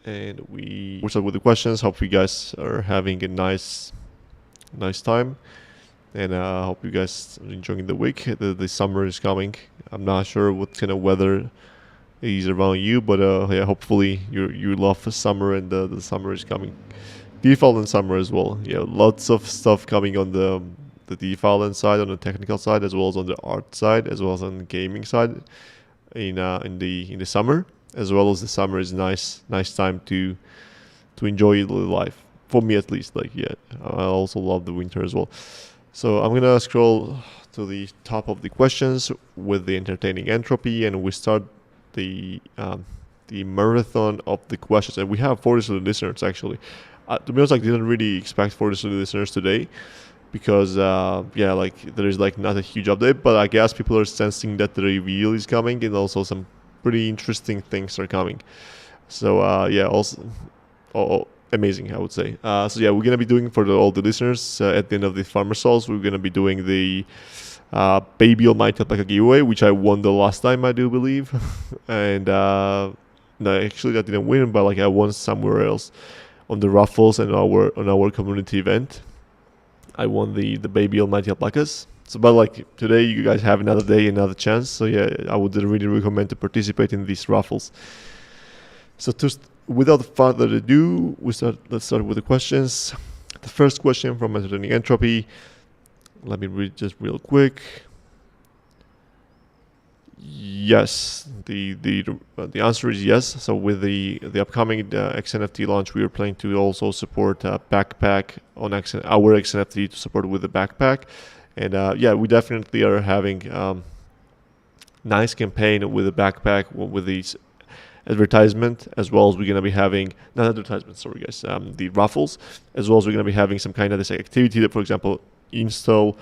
and we start with the questions. Hope you guys are having a nice time, and hope you guys are enjoying the week. The summer is coming. I'm not sure what kind of weather is around you, but yeah, hopefully you love the summer, and the summer is coming. Default and summer as well. Yeah, lots of stuff coming on the default side, on the technical side, as well as on the art side, as well as on the gaming side. In the summer, as well as the summer is nice time to enjoy the life, for me at least. Like, yeah, I also love the winter as well. So I'm gonna scroll to the top of the questions with the entertaining entropy, and we start the marathon of the questions. And we have 40 listeners actually. To be honest, I didn't really expect 40 listeners today, because yeah, like there is like not a huge update, but I guess people are sensing that the reveal is coming, and also some pretty interesting things are coming. So yeah, also amazing, I would say. So yeah, we're gonna be doing for all the listeners at the end of the Farmer Souls, we're gonna be doing the Baby Almighty Alpaca giveaway, which I won the last time, I do believe. And no, actually I didn't win, but like I won somewhere else on the raffles and on our community event. I won the Baby Almighty Alpacas. So, but like today, you guys have another day, another chance. So yeah, I would really recommend to participate in these raffles. So without further ado, let's start with the questions. The first question from Entertaining Entropy. Let me read just real quick. Yes, the answer is yes. So with the upcoming XNFT launch, we are planning to also support backpack on our XNFT to support with the backpack, and yeah, we definitely are having nice campaign with the backpack with these advertisement, as well as we're gonna be having not advertisement, sorry guys, the raffles, as well as we're gonna be having some kind of this activity that, for example, install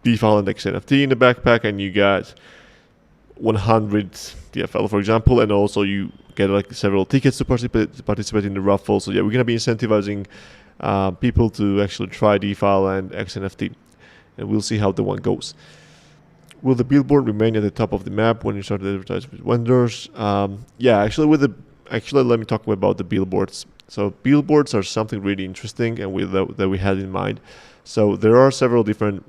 default index NFT in the backpack, and you got 100 DFL, for example, and also you get like several tickets to participate in the raffle. So yeah, we're gonna be incentivizing people to actually try DeFi and XNFT, and we'll see how the one goes. Will the billboard remain at the top of the map when you start to advertise with vendors? Yeah, actually, let me talk about the billboards. So billboards are something really interesting, and that we had in mind. So there are several different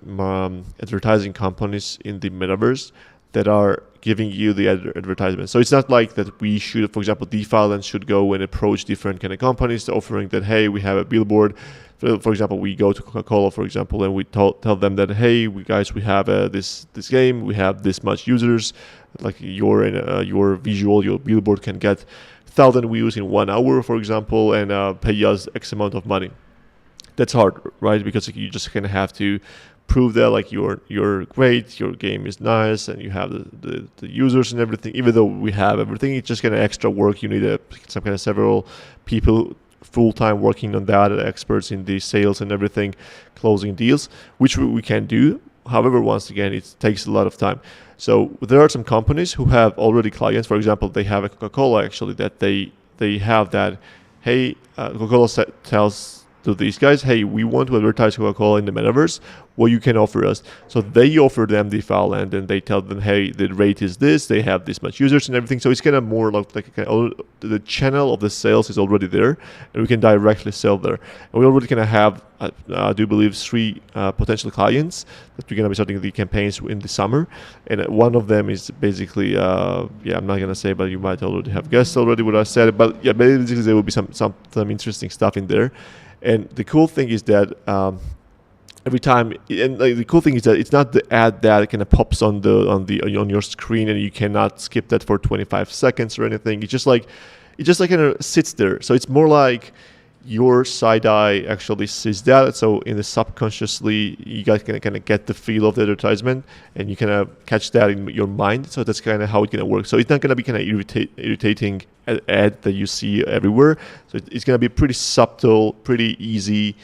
advertising companies in the metaverse that are giving you the advertisement. So it's not like that we should, for example, DeFi should go and approach different kind of companies offering that, hey, we have a billboard. For example, we go to Coca-Cola, for example, and we tell them that, hey, we have this game, we have this much users, like your visual, your billboard can get 1,000 views in 1 hour, for example, and pay us X amount of money. That's hard, right? Because you just kind of have to prove that like you're great, your game is nice, and you have the users and everything. Even though we have everything, it's just kind of extra work. You need some kind of several people full-time working on that, experts in the sales and everything, closing deals, which we can do. However, once again, it takes a lot of time. So there are some companies who have already clients. For example, they have a Coca-Cola actually that they have that, hey, Coca-Cola tells to these guys, hey, we want to advertise Coca-Cola in the metaverse, what you can offer us. So they offer them the file, and then they tell them, hey, the rate is this, they have this much users and everything. So it's kind of more like the channel of the sales is already there, and we can directly sell there. And we already kind of have, I do believe, 3 potential clients that we're going to be starting the campaigns in the summer. And one of them is basically, yeah, I'm not going to say, but you might already have guessed already what I said. But yeah, basically there will be some interesting stuff in there. And the cool thing is that every time, and like, the cool thing is that it's not the ad that kind of pops on your screen, and you cannot skip that for 25 seconds or anything. It's just like kind of sits there. So it's more like your side eye actually sees that. So in the subconsciously, you guys can kind of get the feel of the advertisement, and you kind of catch that in your mind. So that's kind of how it's going to work. So it's not going to be kind of irritating ad that you see everywhere. So it's going to be pretty subtle, pretty easy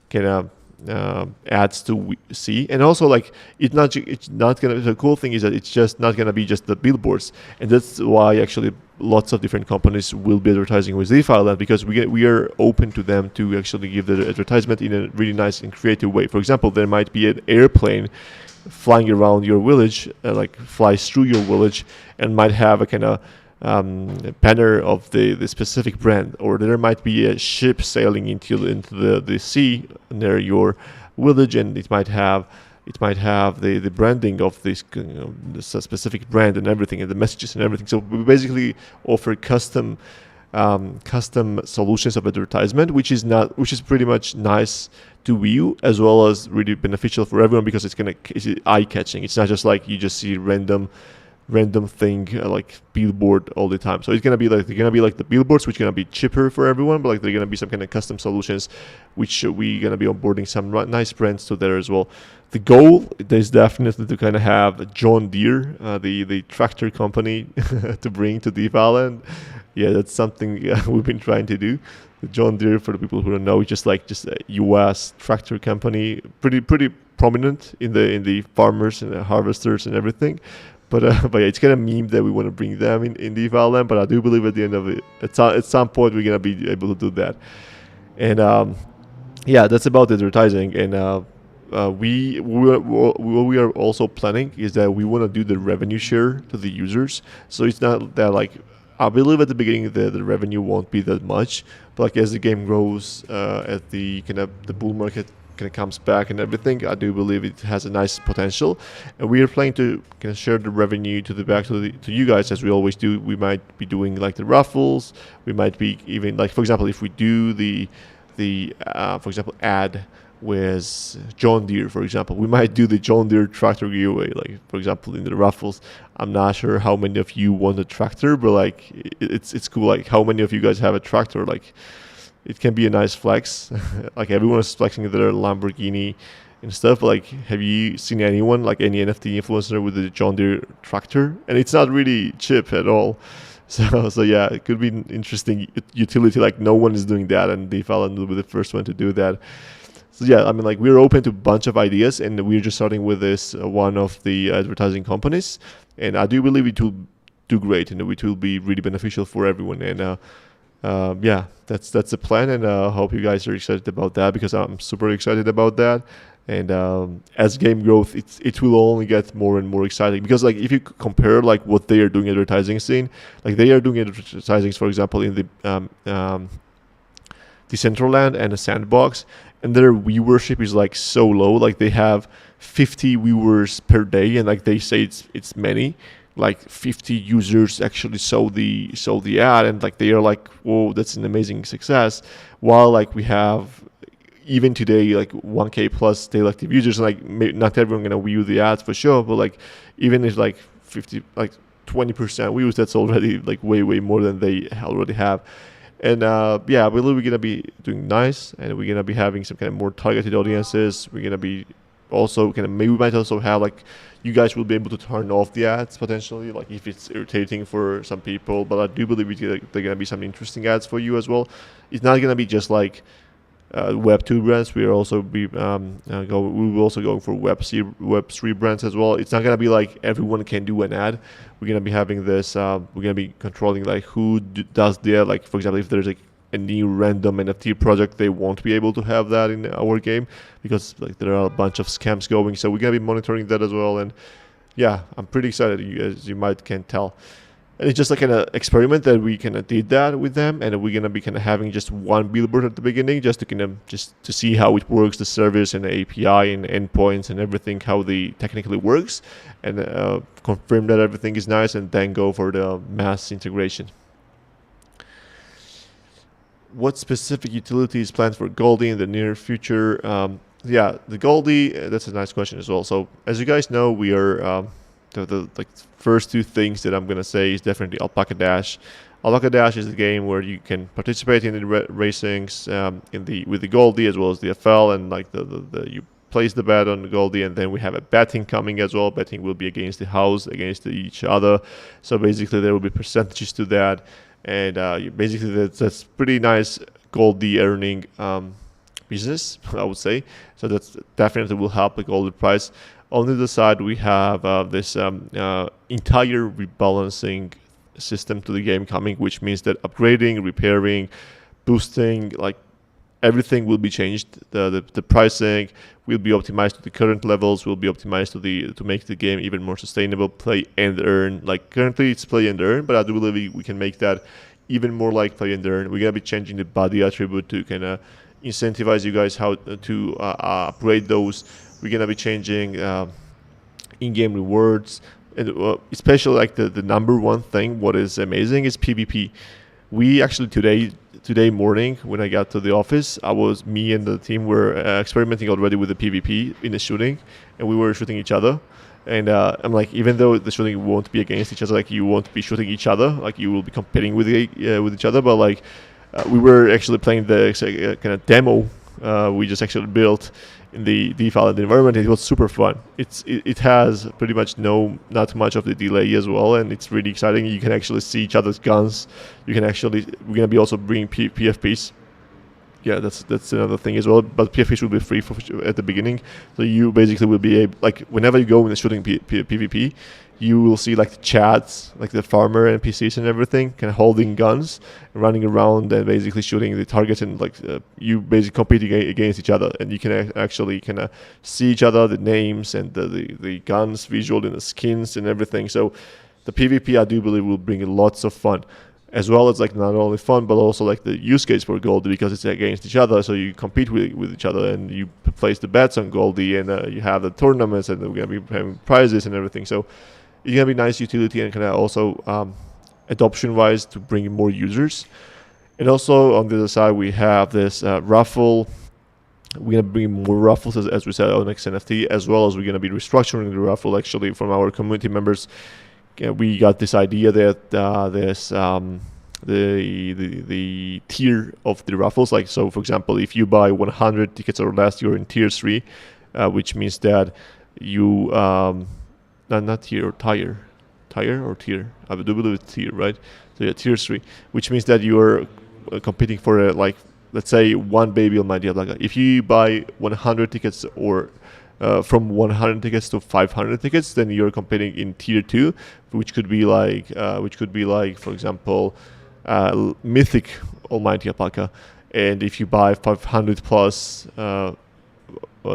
kind of ads to see. And also, like, it's not gonna, the cool thing is that it's just not gonna be just the billboards, and that's why actually lots of different companies will be advertising with DeFi Land, because we are open to them to actually give the advertisement in a really nice and creative way. For example, there might be an airplane flying around your village, like flies through your village, and might have a kind of banner of the specific brand, or there might be a ship sailing into the sea near your village, and it might have the branding of this specific brand and everything, and the messages and everything. So we basically offer custom solutions of advertisement, which is pretty much nice to view, as well as really beneficial for everyone, because it's eye catching. It's not just like you just see random thing like billboard all the time. So they're gonna be like the billboards, which are gonna be cheaper for everyone, but like they're gonna be some kind of custom solutions, which we gonna be onboarding some nice brands to there as well. The goal is definitely to kind of have John Deere, the tractor company, to bring to DeFi Island. Yeah, that's something we've been trying to do. The John Deere, for the people who don't know, is just a U.S. tractor company, pretty prominent in the farmers and the harvesters and everything. But yeah, it's kind of meme that we want to bring them in DeFi Land. But I do believe at the end of it, at some point, we're gonna be able to do that. And yeah, that's about advertising. And what we are also planning is that we want to do the revenue share to the users. So it's not that like, I believe at the beginning the revenue won't be that much, but like as the game grows, as the kind of the bull market kind of comes back and everything, I do believe it has a nice potential, and we are planning to kind of share the revenue to you guys, as we always do. We might be doing like the raffles. We might be even like, for example, if we do the for example ad with John Deere, for example, we might do the John Deere tractor giveaway, like for example in the raffles. I'm not sure how many of you want a tractor, but like it's cool. Like how many of you guys have a tractor? Like it can be a nice flex. Like everyone is flexing their Lamborghini and stuff. But like, have you seen anyone, like any NFT influencer with a John Deere tractor? And it's not really cheap at all. So yeah, it could be an interesting utility. Like no one is doing that, and DeFi Island will be the first one to do that. So yeah, I mean, like we're open to a bunch of ideas, and we're just starting with this one of the advertising companies, and I do believe it will do great, and it will be really beneficial for everyone. And yeah, that's the plan, and I hope you guys are excited about that, because I'm super excited about that. And as game growth, it will only get more and more exciting, because like if you compare like what they are doing advertising scene, like they are doing advertising, for example, in the Decentraland and the Sandbox, and their viewership is like so low. Like they have 50 viewers per day, and like they say it's many. Like 50 users actually saw the ad, and like they are like, whoa, that's an amazing success. While like we have even today like 1K plus daily active users, and like not everyone gonna view the ads for sure, but like even if like 50, like 20% views, that's already like way more than they already have. And yeah, I believe we're gonna be doing nice, and we're gonna be having some kind of more targeted audiences. We're gonna be also kind of, maybe we might also have like, you guys will be able to turn off the ads potentially, like if it's irritating for some people. But I do believe they're gonna be some interesting ads for you as well. It's not gonna be just like Web2 brands. We are also we will also go for Web3 brands as well. It's not gonna be like everyone can do an ad. We're gonna be having this. We're gonna be controlling like who does the ad. Like for example, if there's like a new random NFT project, they won't be able to have that in our game, because like there are a bunch of scams going. So we're gonna be monitoring that as well. And yeah, I'm pretty excited, as you might can tell. And it's just like an experiment that we kind of did that with them, and we're gonna be kind of having just one billboard at the beginning, just to kind of just to see how it works, the service and the API and endpoints and everything, how the technically works, and confirm that everything is nice, and then go for the mass integration. What specific utility is planned for Goldie in the near future? Yeah, the Goldie, that's a nice question as well. So as you guys know, we are the like first two things that I'm gonna say is definitely Alpaca Dash. Alpaca Dash is a game where you can participate in the racings with the Goldie as well as the FL, and like the you place the bet on the Goldie, and then we have a betting coming as well. Betting will be against the house, against each other. So basically there will be percentages to that. And basically that's pretty nice Goldie earning business, I would say. So that's definitely will help the Goldie price. On the other side, we have this entire rebalancing system to the game coming, which means that upgrading, repairing, boosting, like everything will be changed. The pricing will be optimized to the current levels. Will be optimized to make the game even more sustainable. Play and earn. Like currently it's play and earn, but I do believe we can make that even more like play and earn. We're gonna be changing the body attribute to kind of incentivize you guys how to upgrade those. We're gonna be changing in-game rewards, and especially like the number one thing. What is amazing is PvP. We actually today morning when I got to the office, me and the team were experimenting already with the PvP in the shooting, and we were shooting each other. And I'm like, even though the shooting won't be against each other, like you won't be shooting each other, like you will be competing with each other, but like we were actually playing the kind of demo we just actually built in the DeFi environment. It was super fun. It has pretty much not much of the delay as well, and it's really exciting. You can actually see each other's guns. We're gonna be also bringing PFPs. Yeah, that's another thing as well. But PFPs will be free at the beginning, so you basically will be able, like, whenever you go in the shooting PvP, you will see like the chats, like the farmer NPCs and everything, kind of holding guns, running around and basically shooting the targets, and like you basically competing against each other, and you can actually kind of see each other, the names and the guns visual and the skins and everything. So the PvP, I do believe, will bring lots of fun, as well as like not only fun but also like the use case for Goldie, because it's against each other, so you compete with each other and you place the bets on Goldie, and you have the tournaments, and we're gonna be having prizes and everything. So it's gonna be nice utility, and kind of also adoption wise to bring in more users. And also on the other side we have this raffle. We're gonna bring more raffles as we said on next NFT, as well as we're gonna be restructuring the raffle actually from our community members. We got this idea that there's the tier of the raffles. Like, so for example, if you buy 100 tickets or less, you're in tier 3, which means that you not tier or tier or tier. I do believe it's tier, right? So yeah, tier 3, which means that you're competing for like, let's say, one baby Almighty Alpaca. If you buy 100 tickets or from 100 tickets to 500 tickets, then you're competing in tier 2, which could be like for example mythic Almighty Alpaca. And if you buy 500 plus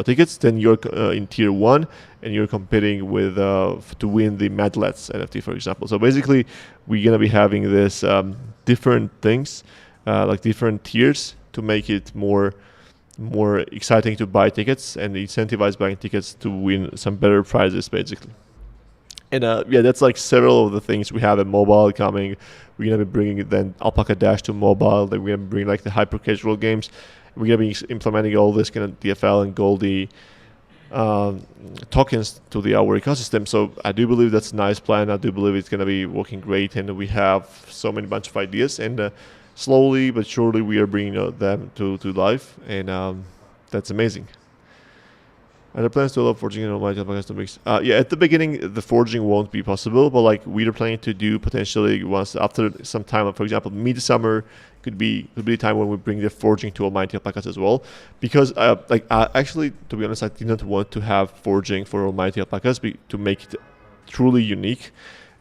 tickets, then you're in tier 1, and you're competing with to win the Madlets NFT, for example. So basically we're gonna be having this different things, like different tiers, to make it more exciting to buy tickets and incentivize buying tickets to win some better prizes, basically. And yeah, that's like several of the things we have in mobile coming. We're gonna be bringing then Alpaca Dash to mobile. Then we're gonna bring like the hyper casual games. We're gonna be implementing all this kind of DFL and Goldie tokens to our ecosystem. So I do believe that's a nice plan. I do believe it's gonna be working great, and we have so many bunch of ideas, and slowly but surely we are bringing them to life, and that's amazing. And the plans to allow forging and Almighty Alpaca to mix. Yeah, at the beginning the forging won't be possible, but like we are planning to do potentially once after some time. For example, midsummer could be the time when we bring the forging to Almighty Alpacas as well. Because actually, to be honest, I did not want to have forging for Almighty Alpacas to make it truly unique,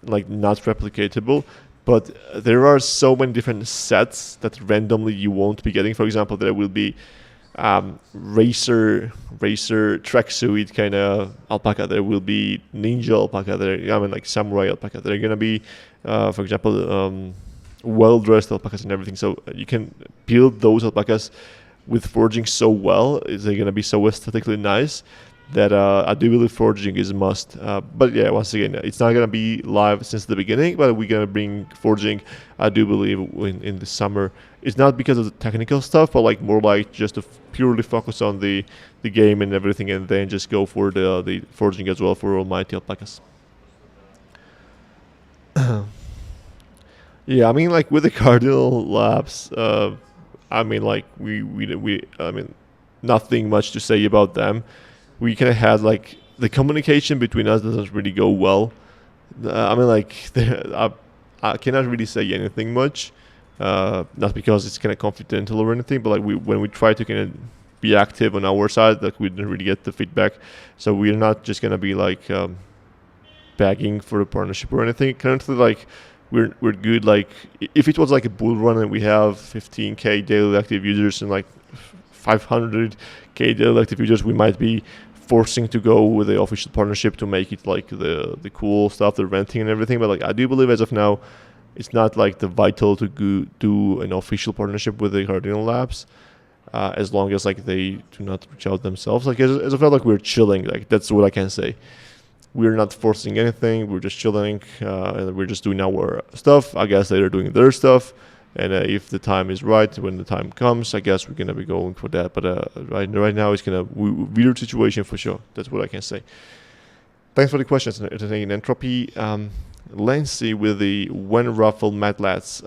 like not replicatable. But there are so many different sets that randomly you won't be getting. For example, there will be racer tracksuit kind of alpaca. There will be ninja alpaca. Like samurai alpaca. There are gonna be, for example, well-dressed alpacas and everything. So you can build those alpacas with forging so well. They're gonna be so aesthetically nice that I do believe forging is a must. But yeah, once again, it's not going to be live since the beginning, but we're going to bring forging, I do believe, in the summer. It's not because of the technical stuff, but like more like just to purely focus on the game and everything, and then just go for the forging as well for Almighty Alpacas. Yeah, I mean, like with the Cardinal Labs, I mean, like I mean, nothing much to say about them. We kind of had like the communication between us doesn't really go well. I mean, like I cannot really say anything much, not because it's kind of confidential or anything, but like when we try to kind of be active on our side, like we didn't really get the feedback. So we're not just gonna be like begging for a partnership or anything. Currently, like we're good. Like if it was like a bull run and we have 15k daily active users and like 500k daily active users, we might be forcing to go with the official partnership to make it like the cool stuff, the renting and everything. But like I do believe as of now, it's not like the vital to go do an official partnership with the Cardinal Labs, as long as like they do not reach out themselves. Like as of now, like we're chilling. Like that's what I can say. We're not forcing anything. We're just chilling, and we're just doing our stuff. I guess they're doing their stuff, and if the time is right, when the time comes, I guess we're gonna be going for that. But right now, it's gonna weird situation for sure. That's what I can say. Thanks for the questions, Entropy. Let's see with the when Ruffle Matlats.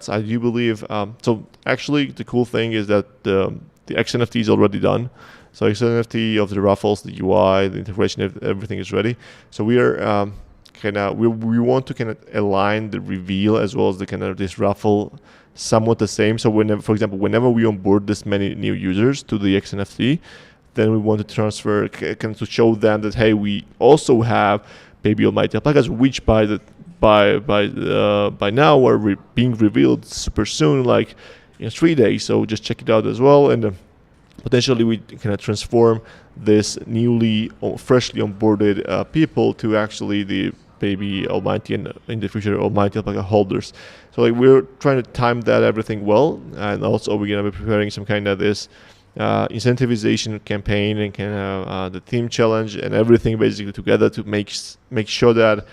I do believe. So actually, the cool thing is that the XNFT is already done. So XNFT of the Ruffles, the UI, the integration, everything is ready. So we are we want to kind of align the reveal as well as the kind of this Ruffle somewhat the same. So whenever, for example, whenever we onboard this many new users to the XNFT, then we want to transfer kind of to show them that hey, we also have Baby Almighty alpacas, which by now are being revealed super soon, like in 3 days. So just check it out as well, and potentially we kind of transform this freshly onboarded people to actually the Baby Almighty and in the future Almighty alpaca holders. So like we're trying to time that everything well, and also we're gonna be preparing some kind of this incentivization campaign and kind of the theme challenge and everything basically together to make sure that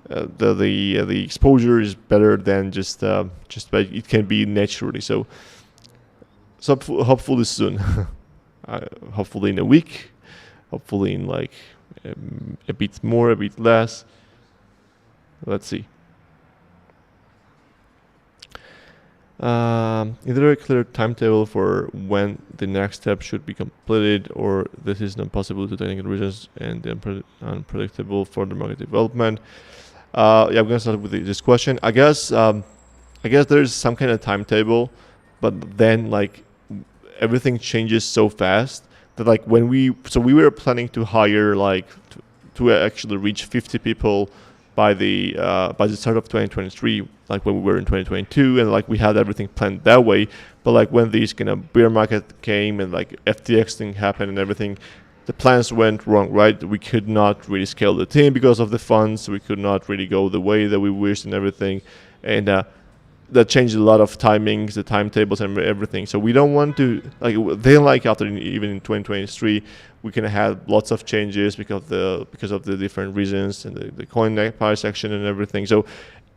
the exposure is better than just by it can be naturally. So hopefully soon, hopefully in a week, hopefully in like a bit more, a bit less. Let's see. Is there a clear timetable for when the next step should be completed, or this is not possible due to technical reasons and unpredictable further market development? I'm gonna start with this question. I guess there's some kind of timetable, but then like everything changes so fast that like when we were planning to hire like to actually reach 50 people by the start of 2023, like when we were in 2022, and like we had everything planned that way. But like when these kind of bear market came and like FTX thing happened and everything, the plans went wrong, right? We could not really scale the team because of the funds. We could not really go the way that we wished and everything, and that changed a lot of timings, the timetables and everything. So we don't want to like after even in 2023 we can have lots of changes because of the different reasons and the coin price action and everything. So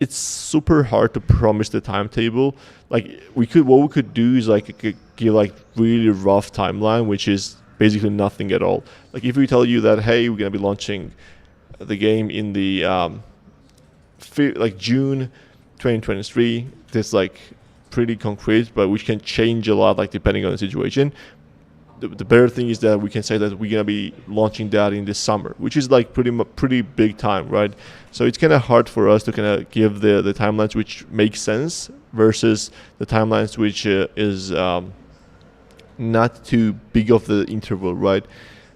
it's super hard to promise the timetable. Like what we could do is like give like really rough timeline, which is basically nothing at all. Like if we tell you that hey, we're gonna be launching the game in the June 2023, that's like pretty concrete, but which can change a lot like depending on the situation. The better thing is that we can say that we're gonna be launching that in the summer, which is like pretty big time, right? So it's kind of hard for us to kind of give the timelines which make sense versus the timelines which is not too big of the interval, right?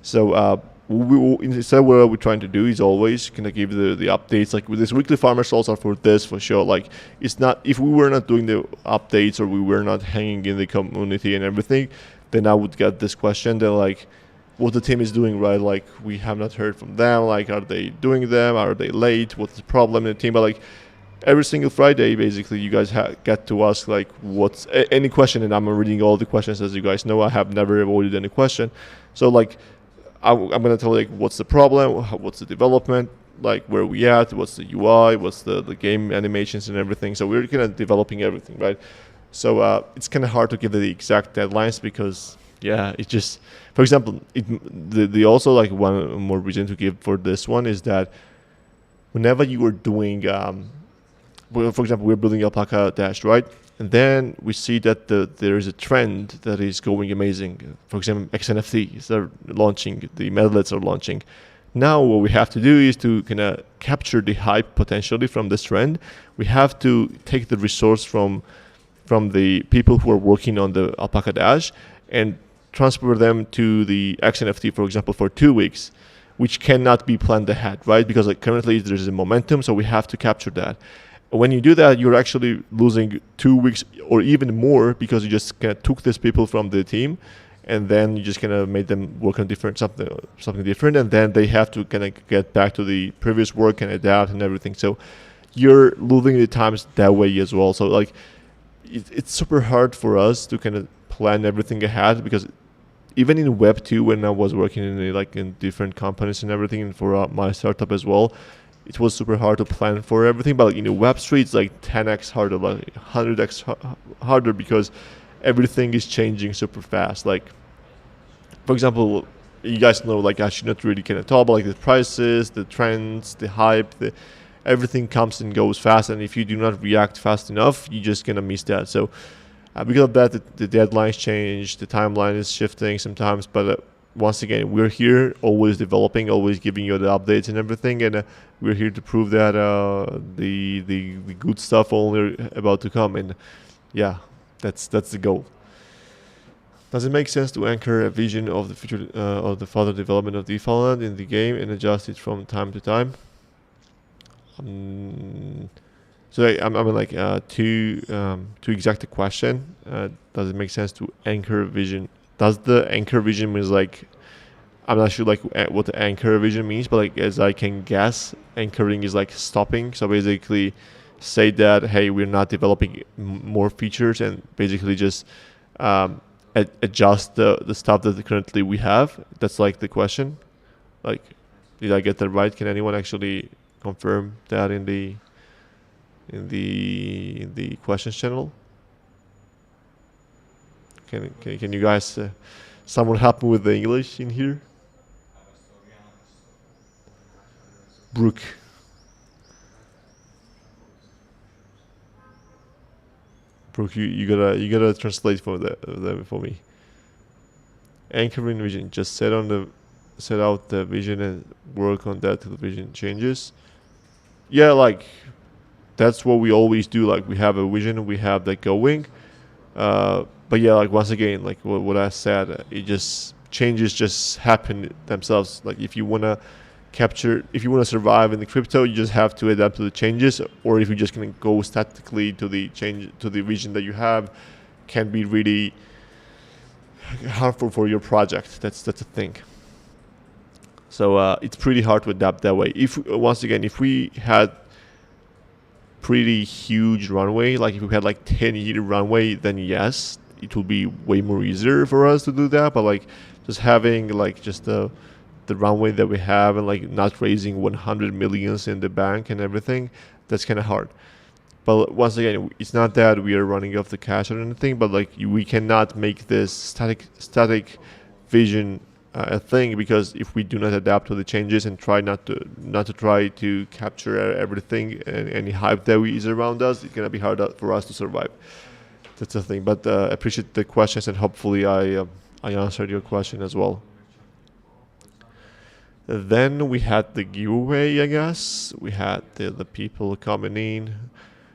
So instead what we're trying to do is always kind of give the updates. Like with this weekly farmer stalls are for this for sure. Like it's not, if we were not doing the updates or we were not hanging in the community and everything, then I would get this question that like what the team is doing, right? Like we have not heard from them. Like are they doing them? Are they late? What's the problem in the team? But like every single Friday, basically, you guys get to ask like what's any question, and I'm reading all the questions. As you guys know, I have never avoided any question. So like I'm gonna tell like what's the problem, what's the development, like where we at, what's the UI, what's the game animations and everything. So we're kind of developing everything, right? So it's kind of hard to give the exact deadlines because it just, for example, the also like one more reason to give for this one is that whenever you are doing, for example, we're building Alpaca Dash, right? And then we see that there is a trend that is going amazing. For example, XNFTs are launching, the medlets are launching. Now what we have to do is to kind of capture the hype potentially from this trend. We have to take the resource from the people who are working on the Alpaca Dash and transfer them to the XNFT, for example, for 2 weeks, which cannot be planned ahead, right? Because like currently there's a momentum, so we have to capture that. when you do that, you're actually losing 2 weeks or even more, because you just kind of took these people from the team, and then you just kind of made them work on something different, and then they have to kind of get back to the previous work and adapt and everything. So you're losing the times that way as well. So like it's super hard for us to kind of plan everything ahead, because even in Web 2, when I was working in different companies and everything, and for my startup as well, it was super hard to plan for everything. But like, Web 3, it's like 10x harder, like 100x harder, because everything is changing super fast. Like, for example, you guys know, like, I should not really kind of talk about like the prices, the trends, the hype, everything comes and goes fast. And if you do not react fast enough, you're just gonna miss that. So because of that, the deadlines change, the timeline is shifting sometimes. But once again, we're here, always developing, always giving you the updates and everything, and we're here to prove that the good stuff only about to come. And yeah, that's the goal. Does it make sense to anchor a vision of the future of the further development of DeFi land in the game and adjust it from time to time? So I mean, like, to exact the question, does it make sense to anchor vision? Does the anchor vision means like, I'm not sure like what the anchor vision means, but like, as I can guess, anchoring is like stopping. So basically, say that, hey, we're not developing more features, and basically just adjust the stuff that currently we have. That's like the question. Like, did I get that right? Can anyone actually confirm that in the questions channel? Can you guys someone help me with the English in here? Brooke. Brooke, you gotta translate for that for me. Anchoring vision. Just set out the vision and work on that till the vision changes. Yeah, like, that's what we always do. Like, we have a vision, we have that going. But yeah, like, once again, like what I said, it just changes just happen themselves. Like, if you wanna survive in the crypto, you just have to adapt to the changes. Or if you're just gonna go statically to the vision that you have, can be really harmful for your project. That's a thing. So it's pretty hard to adapt that way. If we had pretty huge runway, like if we had like 10-year runway, then yes, it will be way more easier for us to do that. But like, just having like just the runway that we have, and like not raising 100 millions in the bank and everything, that's kind of hard. But once again, it's not that we are running off the cash or anything, but like, we cannot make this static vision a thing, because if we do not adapt to the changes and try not to try to capture everything and any hype that is around us, it's gonna be hard for us to survive. That's the thing. But I appreciate the questions, and hopefully I answered your question as well. Then we had the giveaway, I guess. We had the people coming in.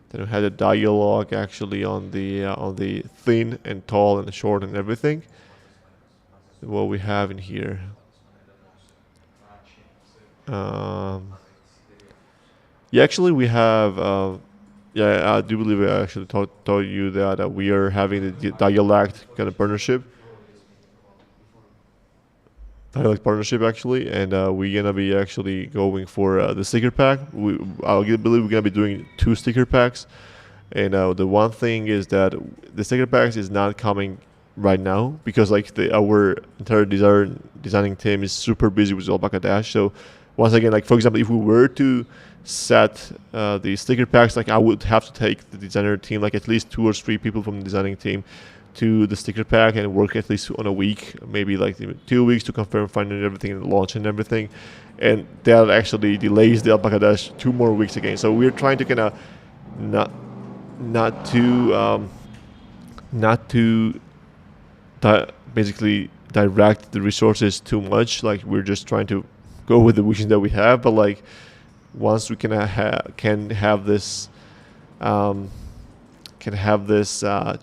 Then we had a dialogue actually on the thin and tall and short and everything. What we have in here. Yeah, actually we have. Yeah, I do believe I actually told you that we are having the dialect kind of partnership. Dialect partnership actually, and we're gonna be actually going for the sticker pack. I believe we're gonna be doing 2 sticker packs, and the one thing is that the sticker packs is not coming right now, because like our entire designing team is super busy with Alpaca Dash. So once again, like, for example, if we were to set the sticker packs, like, I would have to take the designer team, like at least 2 or 3 people from the designing team, to the sticker pack, and work at least on a week, maybe like 2 weeks, to confirm finding everything and launch and everything. And that actually delays the Alpaca Dash 2 more weeks again. So we're trying to kind of not to basically direct the resources too much. Like, we're just trying to go with the vision that we have. But like, once we can have this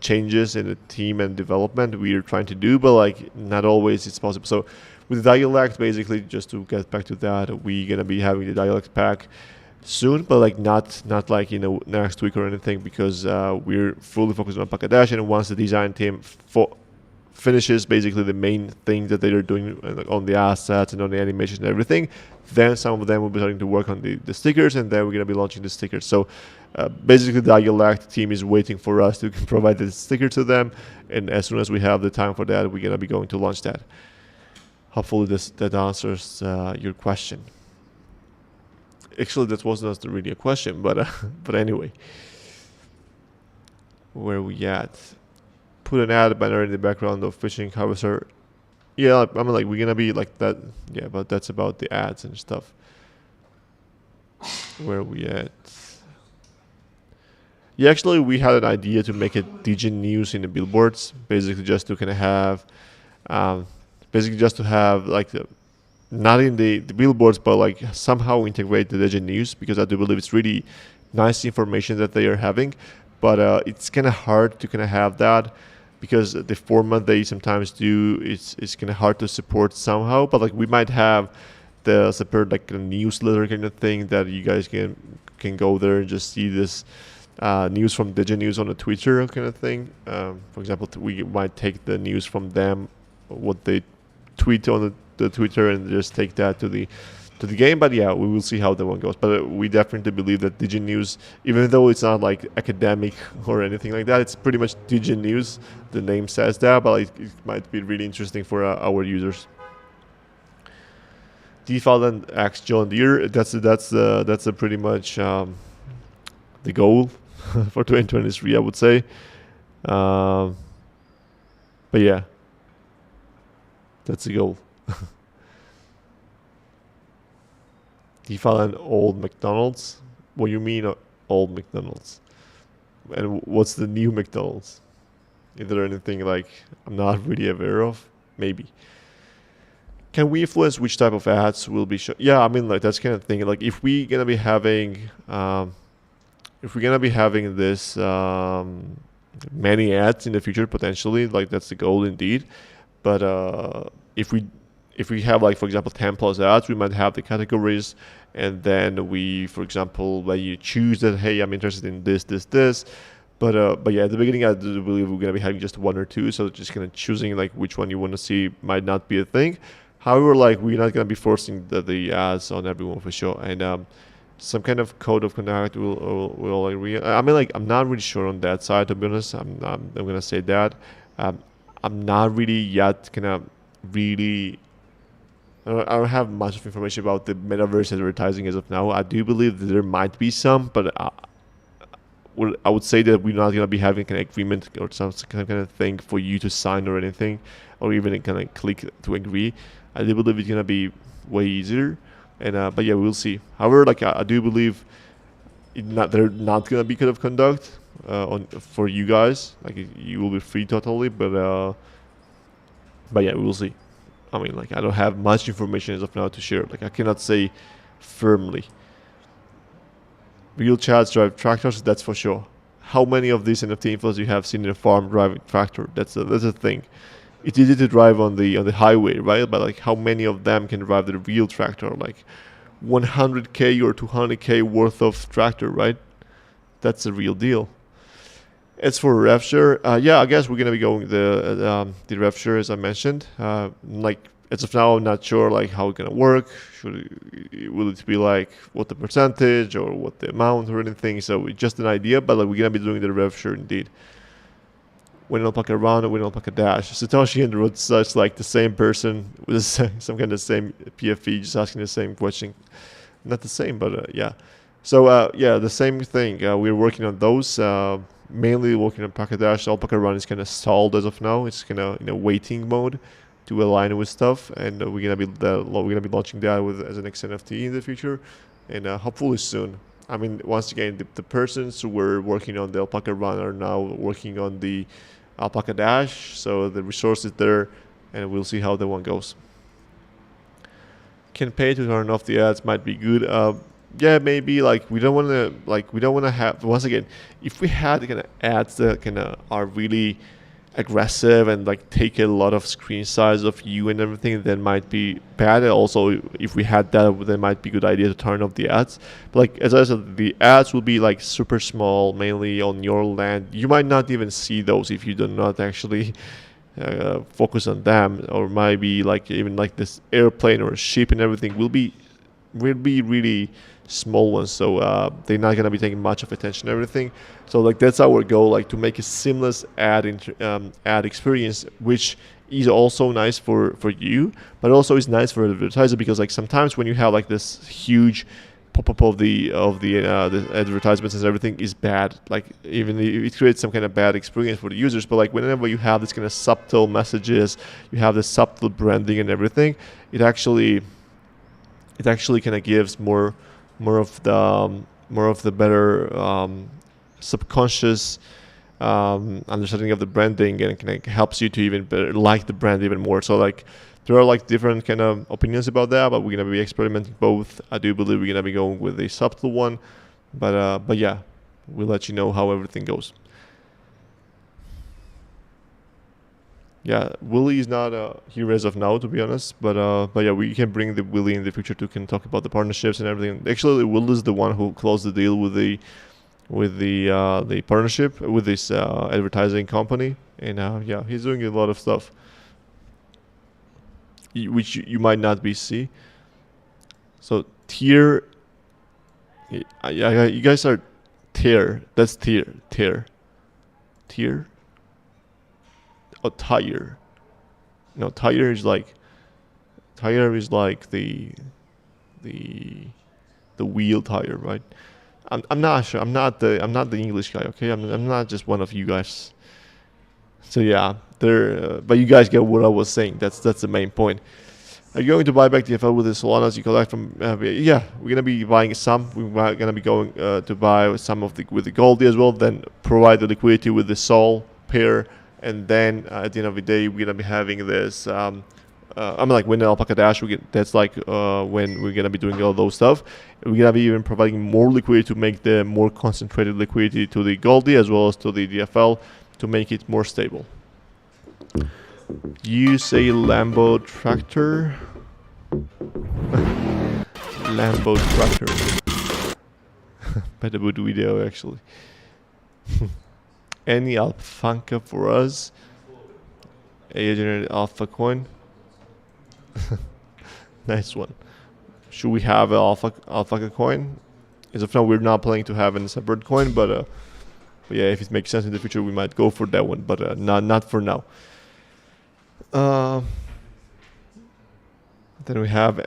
changes in the team and development, we are trying to do, but like, not always it's possible. So with the dialect, basically, just to get back to that, we're gonna be having the dialect pack. soon, but like not like next week or anything, because we're fully focused on Alpaca Dash, and once the design team finishes basically the main thing that they are doing on the assets and on the animation and everything, then some of them will be starting to work on the stickers, and then we're going to be launching the stickers. So basically the Agilect team is waiting for us to provide the sticker to them, and as soon as we have the time for that, we're going to be going to launch that. Hopefully that answers your question. Actually, that wasn't really a question, but but anyway, where we at? Put an ad banner in the background of fishing harvester. Yeah, I mean, like, we're gonna be like that. Yeah, but that's about the ads and stuff. Where we at? Yeah, actually, we had an idea to make it DJ news in the billboards, basically just to kind of have, like not in the billboards, but like somehow integrate the DJ news, because I do believe it's really nice information that they are having, but it's kind of hard to kind of have that, because the format they sometimes do is kind of hard to support somehow. But like we might have the separate like a newsletter kind of thing that you guys can go there and just see this news from Digi News on a Twitter kind of thing. For example, we might take the news from them, what they tweet on the Twitter, and just take that to the game. But yeah, we will see how that one goes. But we definitely believe that Digi News, even though it's not like academic or anything like that, it's pretty much Digi News. The name says that, but it might be really interesting for our users. Default and Axe John Deere. That's a pretty much the goal for 2023, I would say. But yeah, that's the goal. Default and old McDonald's. What do you mean old McDonald's? And what's the new McDonald's? Is there anything like I'm not really aware of? Maybe. Can we influence which type of ads will be shown? Yeah, I mean, like that's kind of thing. Like if we're gonna be having this many ads in the future, potentially, like that's the goal indeed. But if we have, like, for example, 10 plus ads, we might have the categories, and then we, for example, when you choose that, hey, I'm interested in this. But yeah, at the beginning, I do believe we're gonna be having just one or two, so just kind of choosing like which one you want to see might not be a thing. However, like we're not gonna be forcing the ads on everyone for sure, and some kind of code of conduct will agree. I mean, like I'm not really sure on that side, to be honest. I'm gonna say that I'm not really yet gonna really. I don't have much of information about the metaverse advertising as of now. I do believe that there might be some, but I would say that we're not going to be having an agreement or some kind of thing for you to sign or anything, or even kind of click to agree. I do believe it's going to be way easier, and but yeah, we'll see. However, like I do believe they're not going to be code of conduct for you guys. Like you will be free totally, but yeah, we will see. I mean, like, I don't have much information as of now to share. Like, I cannot say firmly. Real chats drive tractors, that's for sure. How many of these NFT infos you have seen in a farm driving tractor? That's a thing. It's easy to drive on the highway, right? But like, how many of them can drive the real tractor? Like, 100K or 200K worth of tractor, right? That's a real deal. As for rev share, yeah, I guess we're gonna be going the rev share as I mentioned. Like as of now, I'm not sure like how it's gonna work. Will it be like what the percentage or what the amount or anything? So it's just an idea, but like we're gonna be doing the rev share indeed. When Alpaca run or when Alpaca dash, Satoshi and Rutsa, it's like the same person with some kind of same PFE, just asking the same question. Not the same, but yeah. So yeah, the same thing. We're working on those. Mainly working on Alpaca Dash. Alpaca Run is kind of stalled as of now. It's kind of in a waiting mode to align with stuff, and we're gonna be launching that as an NFT in the future, and hopefully soon. I mean, once again, the persons who were working on the Alpaca Run are now working on the Alpaca Dash, so the resource is there, and we'll see how that one goes. Can pay to turn off the ads might be good. Yeah, maybe like we don't want to have, once again, if we had kind of ads that kind of are really aggressive and like take a lot of screen size of you and everything, then might be bad. And also, if we had that, then might be a good idea to turn off the ads. But like as I said, the ads will be like super small, mainly on your land. You might not even see those if you do not actually focus on them, or maybe like even like this airplane or a ship and everything will be really small ones, so they're not gonna be taking much of attention and everything. So like that's our goal, like to make a seamless ad experience, which is also nice for you, but also is nice for the advertiser, because like sometimes when you have like this huge pop-up of the advertisements and everything is bad, like even it creates some kind of bad experience for the users. But like whenever you have this kind of subtle messages, you have this subtle branding and everything, it actually kind of gives more of the better subconscious understanding of the branding, and kind of helps you to even better like the brand even more. So like there are like different kind of opinions about that, but we're gonna be experimenting both. I do believe we're gonna be going with a subtle one, but yeah, we'll let you know how everything goes. Yeah, Willie is not here as of now, to be honest. But yeah, we can bring the Willie in the future to can talk about the partnerships and everything. Actually, Will is the one who closed the deal with the partnership with this advertising company, and yeah, he's doing a lot of stuff, which you might not be see. So tier, yeah, you guys are tier. That's tier. Oh, tire. No, tire is like the wheel tire, right? I'm not sure. I'm not the English guy. Okay, I'm not just one of you guys. So yeah, but you guys get what I was saying. That's the main point. Are you going to buy back DFL with the Solanas you collect from? Yeah, we're gonna be buying some. We're gonna be going to buy some of with the Goldie as well. Then provide the liquidity with the Sol pair, and then at the end of the day, we're gonna be having this. I'm like when the Alpaca Dash. That's like when we're gonna be doing all those stuff. We're gonna be even providing more liquidity to make the more concentrated liquidity to the Goldie as well as to the DFL to make it more stable. Use a Lambo tractor. Lambo tractor. Better good video actually. Any alpaca for us? A generated alpha coin. Nice one. Should we have an alpha coin? As of now, we're not planning to have a separate coin, but yeah, if it makes sense in the future, we might go for that one, but not for now. Then we have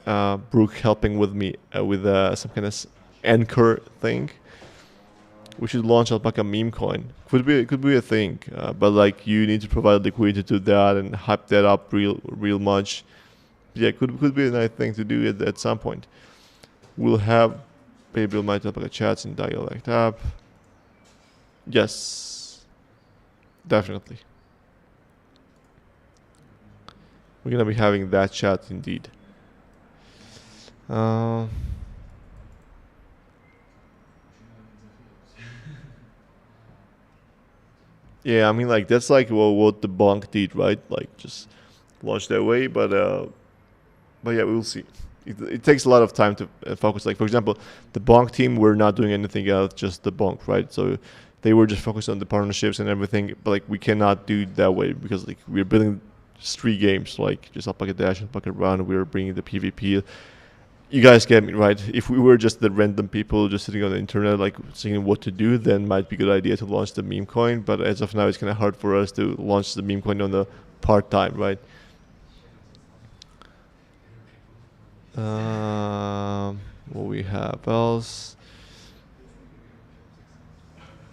Brooke helping with me with some kind of anchor thing. We should launch Alpaca meme coin. Could be a thing, but like you need to provide liquidity to that and hype that up real much. Yeah, could be a nice thing to do at some point. We'll have Babel might Alpaca chats in dialect app. Yes, definitely. We're gonna be having that chat indeed. Yeah, I mean, like that's like what the bonk did, right? Like just launch that way, but yeah, we'll see. It takes a lot of time to focus. Like for example, the bonk team were not doing anything else, just the bonk, right? So they were just focused on the partnerships and everything. But like we cannot do it that way because like we're building 3 games, like just Alpaca Dash, Alpaca Run. We're bringing the PvP. You guys get me, right? If we were just the random people just sitting on the internet, like seeing what to do, then might be a good idea to launch the meme coin. But as of now, it's kind of hard for us to launch the meme coin on the part-time, right? What we have else?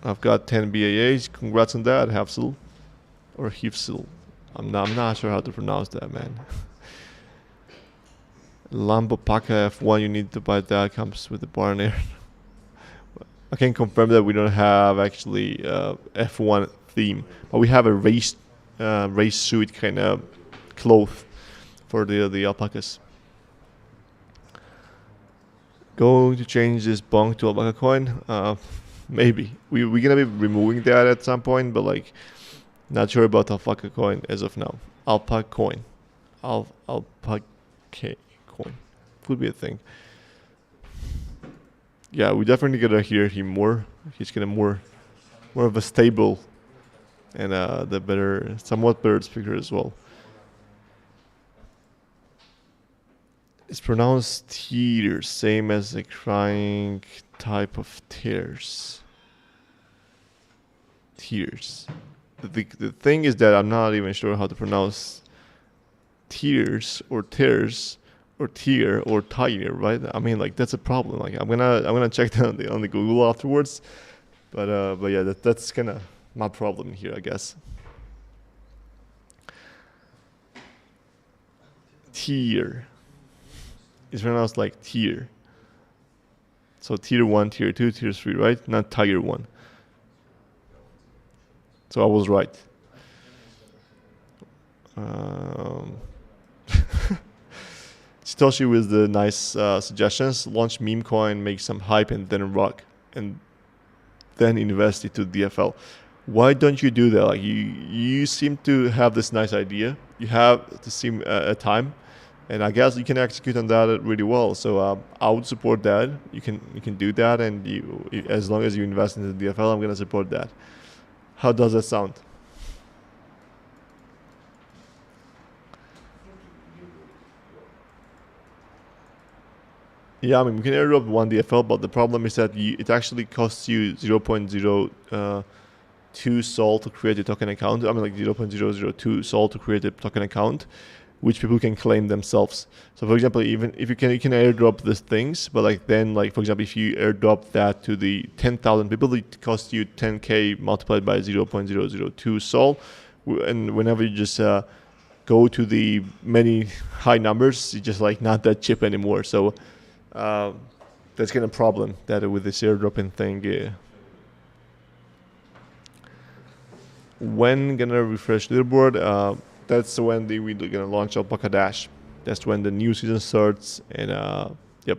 I've got 10 BAAs. Congrats on that, Hafsil or Hifsil. I'm not sure how to pronounce that, man. Lambo Paca F1, you need to buy that. Comes with the barn air. I can confirm that we don't have actually F1 theme, but we have a race suit kind of cloth for the alpacas. Going to change this bonk to alpaca coin? Maybe we're gonna be removing that at some point, but like Not sure about alpaca coin as of now. Alpaca coin. Alpaca coin. Could be a thing. Yeah, we definitely gotta hear him more. He's gonna more of a stable and the better, somewhat better speaker as well. It's pronounced tears, same as the crying type of tears. Tears. The thing is that I'm not even sure how to pronounce tears or tears or tear or tire, right? I mean, like that's a problem. Like I'm gonna check that on the Google afterwards. But yeah, that's kind of my problem here, I guess. Tier. It's pronounced like tier. So tier 1, tier 2, tier 3, right? Not tier 1. So I was right. Satoshi with the nice suggestions. Launch meme coin, make some hype, and then rock. And then invest into DFL. Why don't you do that? Like you seem to have this nice idea. You have to seem a time, and I guess you can execute on that really well. So I would support that. You can do that, and as long as you invest into DFL, I'm gonna support that. How does that sound? Yeah, I mean we can airdrop one DFL, but the problem is that it actually costs you 0.02 Sol to create a token account. I mean like 0.002 Sol to create a token account, which people can claim themselves. So for example, even if you can airdrop these things, but like then like for example, if you airdrop that to the 10,000 people, it costs you 10k multiplied by 0.002 Sol, and whenever you just go to the many high numbers, it's just like not that cheap anymore. So that's kind of problem that with this airdropping thing. When gonna refresh leaderboard? That's when we're gonna launch Alpaca Dash. That's when the new season starts, and yep.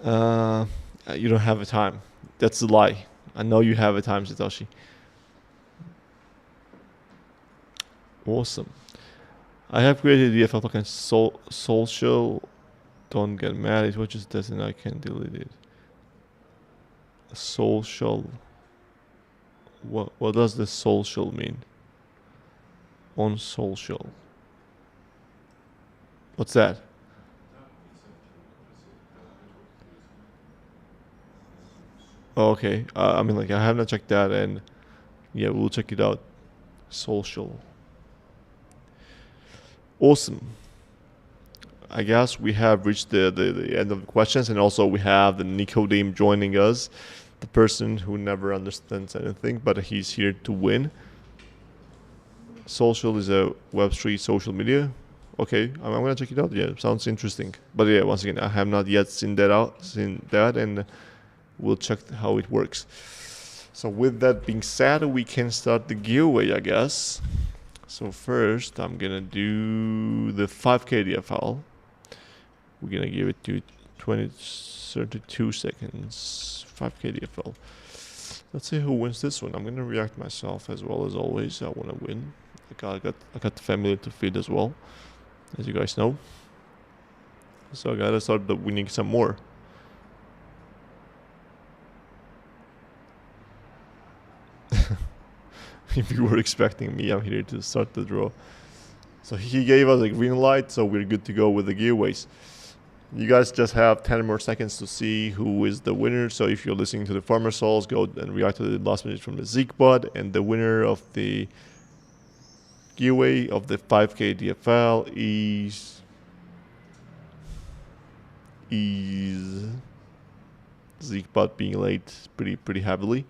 You don't have a time. That's a lie. I know you have a time, Satoshi. Awesome. I have created the DFL token social. Don't get mad. It was just doesn't. I can delete it. Social. What does the social mean? On social. What's that? Oh, okay. I mean, like I have not checked that, and yeah, we'll check it out. Social. Awesome. I guess we have reached the end of the questions, and also we have the Nicodeme joining us, the person who never understands anything, but he's here to win. Social is a Web3 social media. Okay, I'm gonna check it out. Yeah, sounds interesting. But yeah, once again, I have not yet seen that, and we'll check how it works. So with that being said, we can start the giveaway, I guess. So first, I'm gonna do the 5K DFL. We're gonna give it to 32 seconds. 5K DFL. Let's see who wins this one. I'm gonna react myself as well as always. I wanna win. I got the family to feed as well, as you guys know. So I gotta start winning some more. If you were expecting me, I'm here to start the draw. So he gave us a green light, so we're good to go with the giveaways. You guys just have 10 more seconds to see who is the winner. So if you're listening to the Farmer Souls, go and react to the last message from the Zeekbot. And the winner of the giveaway of the 5K DFL is Zeekbot being late pretty heavily.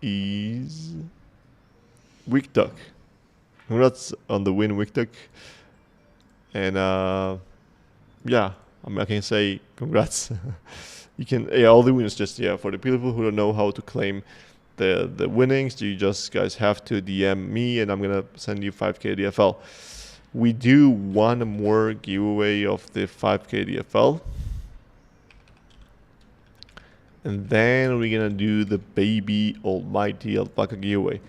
Is Wick Duck. Congrats on the win, Wick Duck. And yeah, I can say congrats. You can all the winners just for the people who don't know how to claim the winnings, you just guys have to DM me and I'm gonna send you 5K DFL. We do one more giveaway of the 5K DFL. and then we're gonna do the baby almighty alpaca giveaway.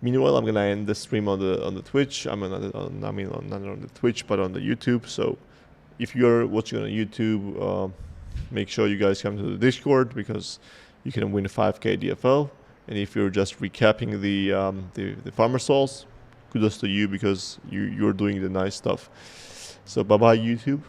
Meanwhile, I'm gonna end the stream on the Twitch. Not on the Twitch, but on the YouTube. So if you're watching on YouTube, make sure you guys come to the Discord, because you can win 5k DFL. And if you're just recapping the farmer souls, kudos to you, because you're doing the nice stuff. So bye bye YouTube.